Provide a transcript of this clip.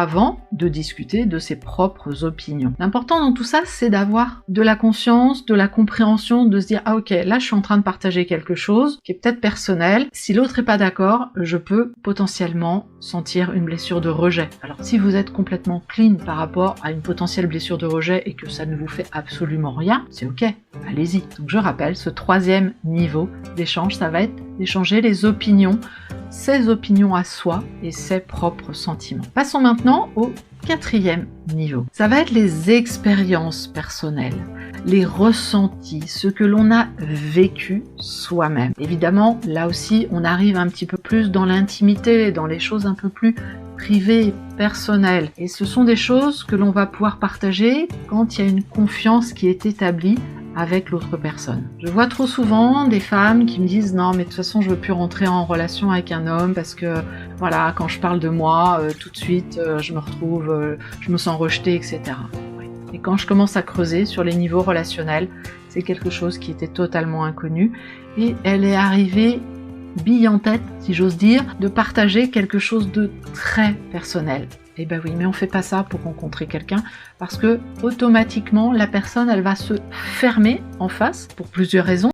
avant de discuter de ses propres opinions. L'important dans tout ça, c'est d'avoir de la conscience, de la compréhension, de se dire « Ah ok, là je suis en train de partager quelque chose qui est peut-être personnel. Si l'autre n'est pas d'accord, je peux potentiellement sentir une blessure de rejet. » Alors si vous êtes complètement clean par rapport à une potentielle blessure de rejet et que ça ne vous fait absolument rien, c'est ok, allez-y. Donc je rappelle, ce 3e niveau d'échange, ça va être d'échanger les opinions, ses opinions à soi et ses propres sentiments. Passons maintenant au 4e niveau. Ça va être les expériences personnelles, les ressentis, ce que l'on a vécu soi-même. Évidemment, là aussi, on arrive un petit peu plus dans l'intimité, dans les choses un peu plus privées, personnelles. Et ce sont des choses que l'on va pouvoir partager quand il y a une confiance qui est établie avec l'autre personne. Je vois trop souvent des femmes qui me disent « Non, mais de toute façon, je veux plus rentrer en relation avec un homme parce que, voilà, quand je parle de moi, tout de suite, je me retrouve, je me sens rejetée, etc. » Et quand je commence à creuser sur les niveaux relationnels, c'est quelque chose qui était totalement inconnu et elle est arrivée bille en tête, si j'ose dire, de partager quelque chose de très personnel. Eh ben oui, mais on fait pas ça pour rencontrer quelqu'un parce que automatiquement la personne elle va se fermer en face pour plusieurs raisons.